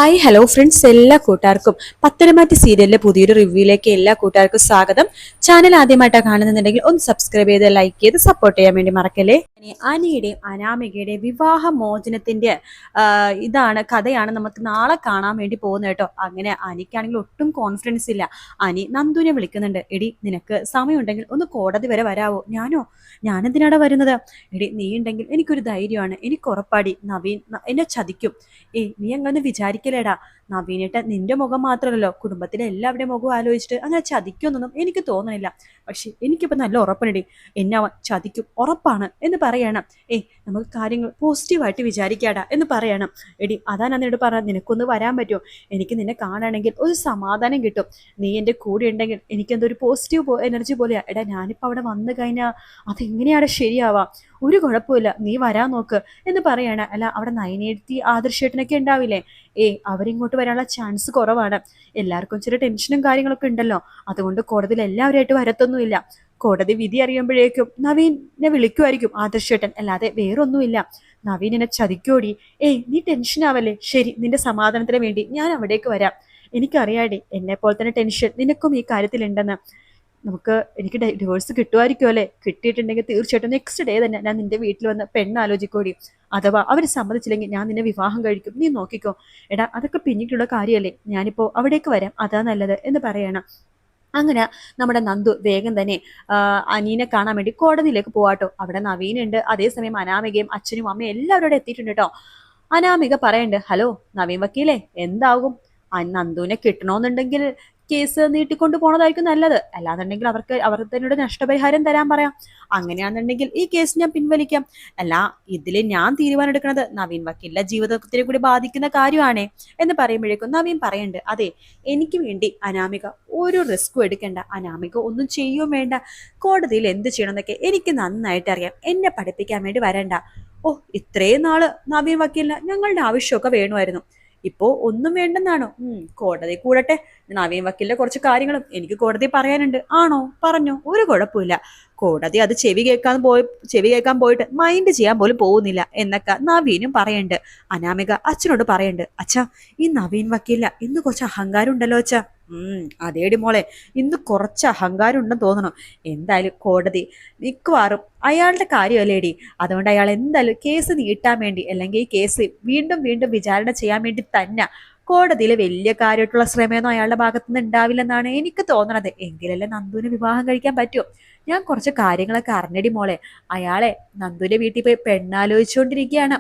Hi hello friends, എല്ലാ കൂട്ടുകാർക്കും പത്തനംതിട്ട സീരിയലിലെ പുതിയൊരു റിവ്യൂയിലേക്ക് എല്ലാ കൂട്ടുകാർക്കും സ്വാഗതം. ചാനൽ ആദ്യമായിട്ടാണ് കാണുന്നുണ്ടെങ്കിൽ ഒന്ന് സബ്സ്ക്രൈബ് ചെയ്ത് ലൈക്ക് ചെയ്ത് സപ്പോർട്ട് ചെയ്യാൻ വേണ്ടി മറക്കല്ലേ. അനിയുടെയും അനാമികയുടെയും വിവാഹ മോചനത്തിന്റെ കഥയാണ് നമുക്ക് നാളെ കാണാൻ വേണ്ടി പോകുന്നത് കേട്ടോ. അങ്ങനെ അനിക്കാണെങ്കിൽ ഒട്ടും കോൺഫിഡൻസ് ഇല്ല. അനി നന്ദുവിനെ വിളിക്കുന്നുണ്ട്. എടി, നിനക്ക് സമയമുണ്ടെങ്കിൽ ഒന്ന് കോടതി വരെ വരാവോ? ഞാനെന്തിനാടാ വരുന്നത്? എടി, നീ ഉണ്ടെങ്കിൽ എനിക്കൊരു ധൈര്യമാണ്. എനിക്ക് ഉറപ്പാടി നവീൻ എന്നെ ചതിക്കും. നീ അങ്ങനെ വിചാരിക്കലേടാ. നവീനേട്ട നിന്റെ മുഖം മാത്രമല്ലോ, കുടുംബത്തിലെ എല്ലാവരുടെയും മുഖം ആലോചിച്ചിട്ട് അങ്ങനെ ചതിക്കുമെന്നൊന്നും എനിക്ക് തോന്നണില്ല. പക്ഷെ എനിക്കിപ്പോ നല്ല ഉറപ്പനടി, എന്നെ അവൻ ചതിക്കും, ഉറപ്പാണ് എന്ന് പറയണം. നമുക്ക് കാര്യങ്ങൾ പോസിറ്റീവായിട്ട് വിചാരിക്കാടാ എന്ന് പറയണം. എടി, അതാ ഞാൻ എന്നോട് പറഞ്ഞ, നിനക്കൊന്ന് വരാൻ പറ്റുമോ? എനിക്ക് നിന്നെ കാണുകയാണെങ്കിൽ ഒരു സമാധാനം കിട്ടും. നീ എൻ്റെ കൂടെ ഉണ്ടെങ്കിൽ എനിക്കെന്തോ ഒരു പോസിറ്റീവ് എനർജി പോലെയാ. എടാ, ഞാനിപ്പോൾ അവിടെ വന്നു കഴിഞ്ഞാൽ അതെങ്ങനെയാണ് ശരിയാവാം? ഒരു കുഴപ്പമില്ല, നീ വരാൻ നോക്ക് എന്ന് പറയണ. അല്ല, അവിടെ നയനേടത്തി ആദർശേട്ടനൊക്കെ ഉണ്ടാവില്ലേ? അവരിങ്ങോട്ട് വരാനുള്ള ചാൻസ് കുറവാണ്. എല്ലാവർക്കും ചെറിയ ടെൻഷനും കാര്യങ്ങളൊക്കെ ഉണ്ടല്ലോ. അതുകൊണ്ട് കോടതിയിൽ എല്ലാവരുമായിട്ട് വരത്തൊന്നുമില്ല. കോടതി വിധി അറിയുമ്പോഴേക്കും നവീനെ വിളിക്കുമായിരിക്കും ആദർശേട്ടൻ, അല്ലാതെ വേറൊന്നുമില്ല. നവീൻ എന്നെ ചതിക്കോടി. നീ ടെൻഷൻ ആവല്ലേ. ശരി, നിന്റെ സമാധാനത്തിന് വേണ്ടി ഞാൻ അവിടേക്ക് വരാം. എനിക്കറിയാടി, എന്നെ പോലെ തന്നെ ടെൻഷൻ നിനക്കും ഈ കാര്യത്തിലുണ്ടെന്ന്. എനിക്ക് ഡിവോഴ്സ് കിട്ടുമായിരിക്കും അല്ലേ? കിട്ടിയിട്ടുണ്ടെങ്കിൽ തീർച്ചയായിട്ടും നെക്സ്റ്റ് ഡേ തന്നെ ഞാൻ നിന്റെ വീട്ടിൽ വന്ന് പെണ്ണാലോചിക്കോടി. അഥവാ അവർ സമ്മതിച്ചില്ലെങ്കിൽ ഞാൻ നിന്നെ വിവാഹം കഴിക്കും. നീ നോക്കിക്കോ. എടാ, അതൊക്കെ പിന്നീട്ടുള്ള കാര്യമല്ലേ. ഞാനിപ്പോൾ അവിടേക്ക് വരാം, അതാ നല്ലത് എന്ന് പറയണം. അങ്ങനെ നമ്മുടെ നന്ദു വേഗം തന്നെ അനീനെ കാണാൻ വേണ്ടി കോടതിയിലേക്ക് പോവാട്ടോ. അവിടെ നവീനുണ്ട്, അതേസമയം അനാമികയും അച്ഛനും അമ്മയും എല്ലാവരും അവിടെ എത്തിയിട്ടുണ്ട് കേട്ടോ. അനാമിക പറയണ്ട്, ഹലോ നവീൻ വക്കീലേ, എന്താകും? നന്ദുവിനെ കിട്ടണമെന്നുണ്ടെങ്കിൽ കേസ് നീട്ടിക്കൊണ്ടു പോണതായിരിക്കും നല്ലത്. അല്ലാന്നുണ്ടെങ്കിൽ അവർ തന്നോട് നഷ്ടപരിഹാരം തരാൻ പറയാം. അങ്ങനെയാണെന്നുണ്ടെങ്കിൽ ഈ കേസ് ഞാൻ പിൻവലിക്കാം. അല്ല, ഇതിൽ ഞാൻ തീരുമാനം എടുക്കുന്നത് നവീൻ വക്കീലിന്റെ ജീവിതത്തിനെ കൂടി ബാധിക്കുന്ന കാര്യമാണേ എന്ന് പറയുമ്പോഴേക്കും നവീൻ പറയുന്നുണ്ട്, അതെ, എനിക്ക് വേണ്ടി അനാമിക ഒരു റിസ്കും എടുക്കേണ്ട. അനാമിക ഒന്നും ചെയ്യും വേണ്ട. കോടതിയിൽ എന്ത് ചെയ്യണമെന്നൊക്കെ എനിക്ക് നന്നായിട്ട് അറിയാം. എന്നെ പഠിപ്പിക്കാൻ വേണ്ടി വരണ്ട. ഇത്രയും നാള് നവീൻ വക്കീലിന് ഞങ്ങളുടെ ആവശ്യമൊക്കെ വേണമായിരുന്നു. ഇപ്പോ ഒന്നും വേണ്ടെന്നാണോ? കോടതി കൂടട്ടെ. നവീൻ വക്കീലിന്റെ കുറച്ച് കാര്യങ്ങളും എനിക്ക് കോടതി പറയാനുണ്ട്. ആണോ? പറഞ്ഞോ, ഒരു കുഴപ്പമില്ല. കോടതി അത് ചെവി കേൾക്കാൻ പോയിട്ട് മൈൻഡ് ചെയ്യാൻ പോലും പോകുന്നില്ല എന്നൊക്കെ നവീനും പറയണ്ട്. അനാമിക അച്ഛനോട് പറയണ്ട്, അച്ഛാ, ഈ നവീൻ വക്കീല ഇന്ന് കുറച്ച് അഹങ്കാരം ഉണ്ടല്ലോ അച്ഛാ. അതേടി മോളെ, ഇന്ന് കുറച്ച് അഹങ്കാരം ഉണ്ടെന്ന് തോന്നണം. എന്തായാലും കോടതി മിക്കവാറും അയാളുടെ കാര്യമല്ലേടി. അതുകൊണ്ട് അയാൾ എന്തായാലും കേസ് നീട്ടാൻ വേണ്ടി, അല്ലെങ്കിൽ ഈ കേസ് വീണ്ടും വീണ്ടും വിചാരണ ചെയ്യാൻ വേണ്ടി തന്നെ കോടതിയിലെ വലിയ കാര്യമായിട്ടുള്ള ശ്രമമൊന്നും അയാളുടെ ഭാഗത്തുനിന്ന് ഉണ്ടാവില്ലെന്നാണ് എനിക്ക് തോന്നണത്. എങ്കിലല്ലേ നന്ദുവിന് വിവാഹം കഴിക്കാൻ പറ്റുമോ? ഞാൻ കുറച്ച് കാര്യങ്ങളൊക്കെ അറിഞ്ഞടി മോളെ. അയാളെ നന്ദുവിന്റെ വീട്ടിൽ പോയി പെണ്ണാലോചിച്ചുകൊണ്ടിരിക്കുകയാണ്.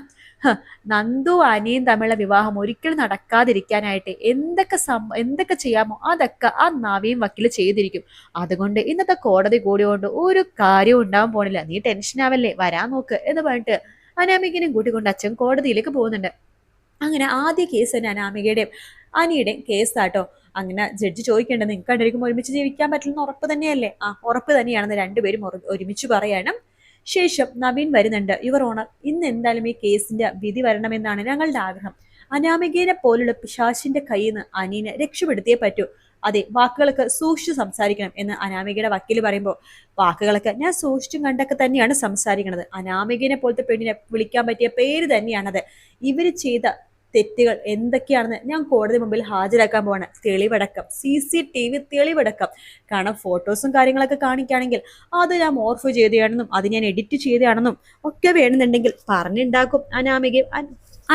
നന്ദു അനിയും തമ്മിലുള്ള വിവാഹം ഒരിക്കലും നടക്കാതിരിക്കാനായിട്ട് എന്തൊക്കെ ചെയ്യാമോ അതൊക്കെ ആ നവീൻ വക്കീൽ ചെയ്തിരിക്കും. അതുകൊണ്ട് ഇന്നത്തെ കോടതി കൂടിയോണ്ട് ഒരു കാര്യവും ഉണ്ടാവാൻ പോണില്ല. നീ ടെൻഷൻ ആവല്ലേ, വരാൻ നോക്ക് എന്ന് പറഞ്ഞിട്ട് അനാമികനെയും കൂട്ടിക്കൊണ്ട് അച്ഛൻ കോടതിയിലേക്ക് പോകുന്നുണ്ട്. അങ്ങനെ ആദ്യ കേസ് തന്നെ അനാമികയുടെയും അനിയുടെയും കേസാട്ടോ. അങ്ങനെ ജഡ്ജി ചോദിക്കേണ്ടത്, നിങ്ങൾക്ക് രണ്ടുപേർക്കും ഒരുമിച്ച് ജീവിക്കാൻ പറ്റില്ലെന്ന് ഉറപ്പ് തന്നെയല്ലേ? ഉറപ്പ് തന്നെയാണെന്ന് രണ്ടുപേരും ഒരുമിച്ച് പറയണം. ശേഷം നവീൻ വരുന്നുണ്ട്. യുവർ ഓണർ, ഇന്ന് എന്തായാലും ഈ കേസിന്റെ വിധി വരണമെന്നാണ് ഞങ്ങളുടെ ആഗ്രഹം. അനാമികയെ പോലുള്ള പിശാചിന്റെ കയ്യിൽ നിന്ന് അനീനെ രക്ഷപ്പെടുത്തിയേ പറ്റൂ. അതെ, വാക്കുകളൊക്കെ സൂക്ഷിച്ചു സംസാരിക്കണം എന്ന് അനാമികയുടെ വക്കീൽ പറയുമ്പോൾ, വാക്കുകളൊക്കെ ഞാൻ സൂക്ഷിച്ചും കണ്ടൊക്കെ തന്നെയാണ് സംസാരിക്കുന്നത്. അനാമികനെ പോലത്തെ പെണ്ണിനെ വിളിക്കാൻ പറ്റിയ പേര് തന്നെയാണത്. ഇവര് ചെയ്ത തെറ്റുകൾ എന്തൊക്കെയാണെന്ന് ഞാൻ കോടതി മുമ്പിൽ ഹാജരാക്കാൻ പോവാണ്. തെളിവടക്കം, CCTV തെളിവടക്കം. കാരണം ഫോട്ടോസും കാര്യങ്ങളൊക്കെ കാണിക്കുകയാണെങ്കിൽ അത് ഞാൻ മോർഫ് ചെയ്തതാണെന്നും അത് ഞാൻ എഡിറ്റ് ചെയ്തതാണെന്നും ഒക്കെ വേണമെന്നുണ്ടെങ്കിൽ പറഞ്ഞുണ്ടാക്കും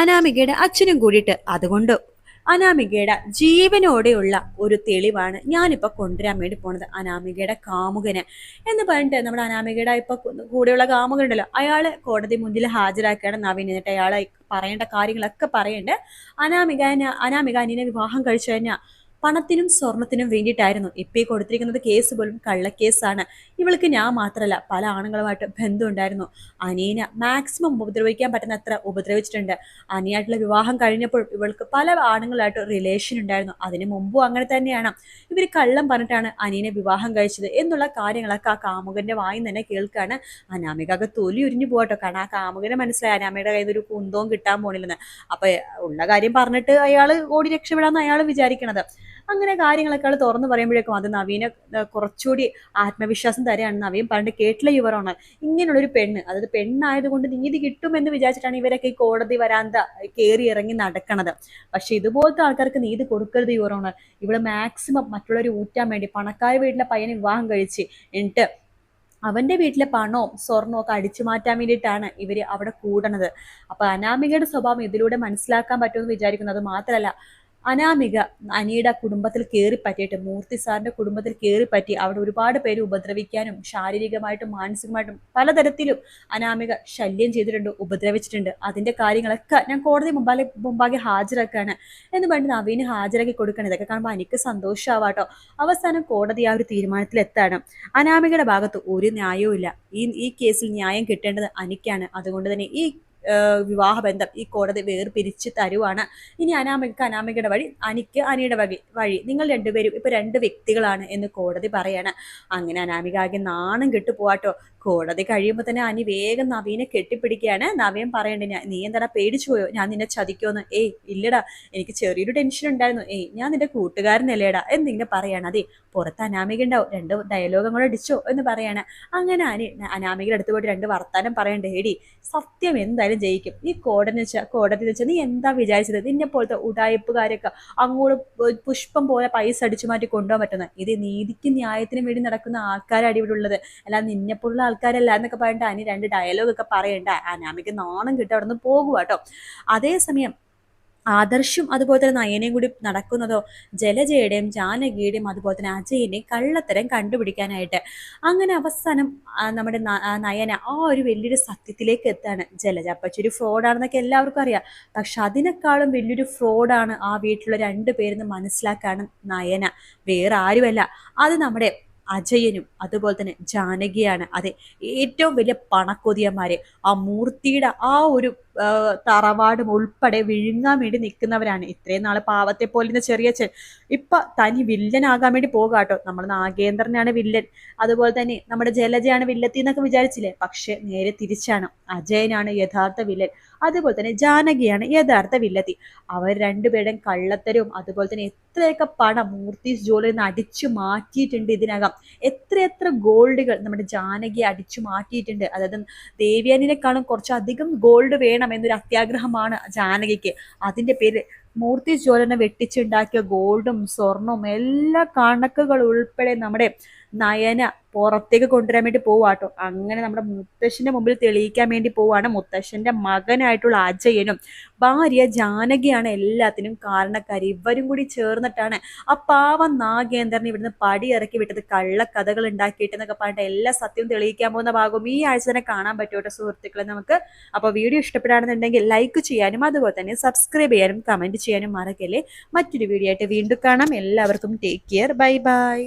അനാമികയുടെ അച്ഛനും കൂടിയിട്ട്. അതുകൊണ്ട് അനാമികയുടെ ജീവനോടെയുള്ള ഒരു തെളിവാണ് ഞാനിപ്പോൾ കൊണ്ടുവരാൻ വേണ്ടി പോണത്. അനാമികയുടെ കാമുകന് എന്ന് പറഞ്ഞിട്ട് നമ്മുടെ അനാമികയുടെ ഇപ്പൊ കൂടെയുള്ള കാമുകനുണ്ടല്ലോ, അയാളെ കോടതി മുന്നിൽ ഹാജരാക്കുകയാണ് നവീൻ. എന്നിട്ട് അയാളെ പറയേണ്ട കാര്യങ്ങളൊക്കെ പറയണ്ട്. അനാമിക അനിയനെ വിവാഹം കഴിച്ചു കഴിഞ്ഞാൽ പണത്തിനും സ്വർണത്തിനും വേണ്ടിയിട്ടായിരുന്നു. ഇപ്പൊ ഈ കൊടുത്തിരിക്കുന്നത് കേസ് പോലും കള്ളക്കേസാണ്. ഇവൾക്ക് ഞാൻ മാത്രമല്ല പല ആണുങ്ങളുമായിട്ട് ബന്ധമുണ്ടായിരുന്നു. അനീന മാക്സിമം ഉപദ്രവിക്കാൻ പറ്റുന്ന അത്ര ഉപദ്രവിച്ചിട്ടുണ്ട്. അനിയായിട്ടുള്ള വിവാഹം കഴിഞ്ഞപ്പോൾ ഇവൾക്ക് പല ആണുങ്ങളായിട്ട് റിലേഷൻ ഉണ്ടായിരുന്നു. അതിനു മുമ്പും അങ്ങനെ തന്നെയാണ്. ഇവർ കള്ളം പറഞ്ഞിട്ടാണ് അനീനെ വിവാഹം കഴിച്ചത് എന്നുള്ള കാര്യങ്ങളൊക്കെ ആ കാമുകന്റെ വായിൽ തന്നെ കേൾക്കാണ്. അനാമികക്ക് തൊലി ഉരിഞ്ഞു പോകട്ടോ. കാരണം ആ കാമുകനെ മനസ്സിലായി അനാമികയുടെ കയ്യിൽ ഒരു കുന്തവും കിട്ടാൻ പോണില്ലെന്ന്. അപ്പൊ ഉള്ള കാര്യം പറഞ്ഞിട്ട് അയാൾ ഓടി രക്ഷപ്പെടാന്ന് അയാൾ വിചാരിക്കണത്. അങ്ങനെ കാര്യങ്ങളൊക്കെ അവൾ തുറന്നു പറയുമ്പോഴേക്കും അത് നവീനെ കുറച്ചുകൂടി ആത്മവിശ്വാസം തരാണ്. നവീൻ പറഞ്ഞിട്ട് കേട്ടില്ല യുവറാണ്, ഇങ്ങനെയുള്ളൊരു പെണ്ണ്, അതായത് പെണ്ണായതുകൊണ്ട് നീതി കിട്ടുമെന്ന് വിചാരിച്ചിട്ടാണ് ഇവരൊക്കെ ഈ കോടതി വരാന്ത കയറി ഇറങ്ങി നടക്കണത്. പക്ഷെ ഇതുപോലത്തെ ആൾക്കാർക്ക് നീതി കൊടുക്കരുത് യുവറാണ്. ഇവിടെ മാക്സിമം മറ്റുള്ളവർ ഊറ്റാൻ വേണ്ടി പണക്കാർ വീട്ടിലെ പയ്യനെ വിവാഹം കഴിച്ച് എന്നിട്ട് അവന്റെ വീട്ടിലെ പണവും സ്വർണവും ഒക്കെ അടിച്ചു മാറ്റാൻ വേണ്ടിയിട്ടാണ് ഇവര് അവിടെ കൂടണത്. അപ്പൊ അനാമികയുടെ സ്വഭാവം ഇതിലൂടെ മനസ്സിലാക്കാൻ പറ്റുമെന്ന് വിചാരിക്കുന്നു. അത് മാത്രമല്ല, അനാമിക അനിയുടെ കുടുംബത്തിൽ കയറി പറ്റിയിട്ട്, മൂർത്തി സാറിന്റെ കുടുംബത്തിൽ കയറി പറ്റി അവിടെ ഒരുപാട് പേര് ഉപദ്രവിക്കാനും ശാരീരികമായിട്ടും മാനസികമായിട്ടും പലതരത്തിലും അനാമിക ശല്യം ചെയ്തിട്ടുണ്ട്, ഉപദ്രവിച്ചിട്ടുണ്ട്. അതിന്റെ കാര്യങ്ങളൊക്കെ ഞാൻ കോടതി മുമ്പാകെ ഹാജരാക്കാണ് എന്ന് പറഞ്ഞ് നവീന് ഹാജരാക്കി കൊടുക്കണം. ഇതൊക്കെ കാണുമ്പോൾ എനിക്ക് സന്തോഷമാവാട്ടോ. അവസാനം കോടതി ആ ഒരു തീരുമാനത്തിൽ എത്താണ്. അനാമികയുടെ ഭാഗത്ത് ഒരു ന്യായവും ഇല്ല. ഈ കേസിൽ ന്യായം കിട്ടേണ്ടത് അനിക്കാണ്. അതുകൊണ്ട് തന്നെ ഈ വിവാഹബന്ധം ഈ കോടതി വേർപിരിച്ച് തരുവാണ്. ഇനി അനാമികയുടെ വഴി, അനിക്ക് അനിയുടെ വഴി. നിങ്ങൾ രണ്ടുപേരും ഇപ്പൊ രണ്ട് വ്യക്തികളാണ് എന്ന് കോടതി പറയാണ്. അങ്ങനെ അനാമിക ആകെ നാണം കെട്ടു പോവാട്ടോ. കോടതി കഴിയുമ്പോൾ തന്നെ അനി വേഗം നവീനെ കെട്ടിപ്പിടിക്കുകയാണ്. നവീൻ പറയണ്ടേ, നീ എന്താ പേടിച്ചു പോയോ, ഞാൻ നിന്നെ ചതിക്കോന്ന്? ഏയ് ഇല്ലടാ, എനിക്ക് ചെറിയൊരു ടെൻഷൻ ഉണ്ടായിരുന്നു. ഞാൻ നിന്റെ കൂട്ടുകാരനല്ലേടാ എന്നിങ്ങനെ പറയാണ്. അതെ, പുറത്ത് അനാമിക ഉണ്ടാവും, രണ്ട് ഡയലോഗും കൂടെ അടിച്ചോ എന്ന് പറയാണ്. അങ്ങനെ അനാമികയുടെ അടുത്ത് പോയിട്ട് രണ്ട് വർത്താനം പറയണ്ടേ. എടി, സത്യം എന്തായാലും ജയിക്കും. ഈ കോടതി എന്ന് വെച്ചാൽ നീ എന്താ വിചാരിച്ചത്? നിന്നെ പോലത്തെ ഉടായ്പുകാരൊക്കെ അങ്ങോട്ട് പുഷ്പം പോലെ പൈസ അടിച്ചു മാറ്റി കൊണ്ടുപോകാൻ പറ്റുന്നത്? ഇത് നീതിക്കും ന്യായത്തിനും വേണ്ടി നടക്കുന്ന ആൾക്കാരാണ് ഇവിടെ ഉള്ളത്, അല്ലാതെ നിന്നെപ്പോലുള്ള ആൾക്കാരല്ല എന്നൊക്കെ പറഞ്ഞിട്ട് അനി രണ്ട് ഡയലോഗ് ഒക്കെ പറയണ്ട. അനാമിക നാണം കിട്ടും അവിടെ നിന്ന് പോകുക കേട്ടോ. അതേസമയം ആദർശും അതുപോലെ തന്നെ നയനയും കൂടി നടക്കുന്നതോ ജലജയുടെയും ജാനകിയുടെയും അതുപോലെ തന്നെ അജയന്റെയും കള്ളത്തരം കണ്ടുപിടിക്കാനായിട്ട്. അങ്ങനെ അവസാനം നമ്മുടെ നയന ആ ഒരു വലിയൊരു സത്യത്തിലേക്ക് എത്താണ്. ജലജ അപ്പച്ചൊരു ഫ്രോഡാണെന്നൊക്കെ എല്ലാവർക്കും അറിയാം. പക്ഷെ അതിനേക്കാളും വലിയൊരു ഫ്രോഡാണ് ആ വീട്ടിലുള്ള രണ്ടു പേരെന്ന് മനസ്സിലാക്കാണ് നയന. വേറെ ആരുമല്ല, അത് നമ്മുടെ അജയനും അതുപോലെ തന്നെ ജാനകിയാണ്. അതെ, ഏറ്റവും വലിയ പണക്കൊതിയന്മാര്. ആ മൂർത്തിയുടെ ആ ഒരു തറവാടും ഉൾപ്പെടെ വിഴുങ്ങാൻ വേണ്ടി നിൽക്കുന്നവരാണ്. ഇത്രയും നാള് പാവത്തെ പോലെ ചെറിയച്ഛൻ ഇപ്പൊ തനി വില്ലനാകാൻ വേണ്ടി പോകാട്ടോ. നമ്മൾ നാഗേന്ദ്രനാണ് വില്ലൻ, അതുപോലെ തന്നെ നമ്മുടെ ജലജയാണ് വില്ലത്തി എന്നൊക്കെ വിചാരിച്ചില്ലേ? പക്ഷെ നേരെ തിരിച്ചാണ്. അജയനാണ് യഥാർത്ഥ വില്ലൻ, അതുപോലെ തന്നെ ജാനകിയാണ് യഥാർത്ഥ വില്ലത്തി. അവർ രണ്ടുപേരുടെയും കള്ളത്തരവും അതുപോലെ തന്നെ എത്രയൊക്കെ പണം മൂർത്തീസ് ജോലിയിൽ നിന്ന് അടിച്ചു മാറ്റിയിട്ടുണ്ട് ഇതിനകം. എത്രയെത്ര ഗോൾഡുകൾ നമ്മുടെ ജാനകി അടിച്ചു മാറ്റിയിട്ടുണ്ട്. അതായത് ദേവ്യാനിനെക്കാളും കുറച്ചധികം ഗോൾഡ് വേണം എന്നൊരു അത്യാഗ്രഹമാണ് ജാനകിക്ക്. അതിന്റെ പേര് മൂർത്തീസ് ജ്വല്ലറിനെ വെട്ടിച്ചുണ്ടാക്കിയ ഗോൾഡും സ്വർണവും എല്ലാ കണക്കുകൾ ഉൾപ്പെടെ നമ്മുടെ നയന പുറത്തേക്ക് കൊണ്ടുവരാൻ വേണ്ടി പോവാട്ടോ. അങ്ങനെ നമ്മുടെ മുത്തശ്ശന്റെ മുമ്പിൽ തെളിയിക്കാൻ വേണ്ടി പോവാണ്. മുത്തശ്ശന്റെ മകനായിട്ടുള്ള അജയനും ഭാര്യ ജാനകിയാണ് എല്ലാത്തിനും കാരണക്കാരി. ഇവരും കൂടി ചേർന്നിട്ടാണ് ആ പാവം നാഗേന്ദ്രനെ ഇവിടുന്ന് പടിയിറക്കി വിട്ടത്, കള്ളക്കഥകൾ ഉണ്ടാക്കിയിട്ടെന്നൊക്കെ പറഞ്ഞിട്ട് എല്ലാ സത്യവും തെളിയിക്കാൻ പോകുന്ന ഭാഗവും ഈ ആഴ്ച തന്നെ കാണാൻ പറ്റുമോ സുഹൃത്തുക്കളെ നമുക്ക്. അപ്പോൾ വീഡിയോ ഇഷ്ടപ്പെടുകയാണെന്നുണ്ടെങ്കിൽ ലൈക്ക് ചെയ്യാനും അതുപോലെ തന്നെ സബ്സ്ക്രൈബ് ചെയ്യാനും കമന്റ് ചെയ്യാനും മറക്കല്ലേ. മറ്റൊരു വീഡിയോ ആയിട്ട് വീണ്ടും കാണാം. എല്ലാവർക്കും ടേക്ക് കെയർ, ബൈ ബൈ.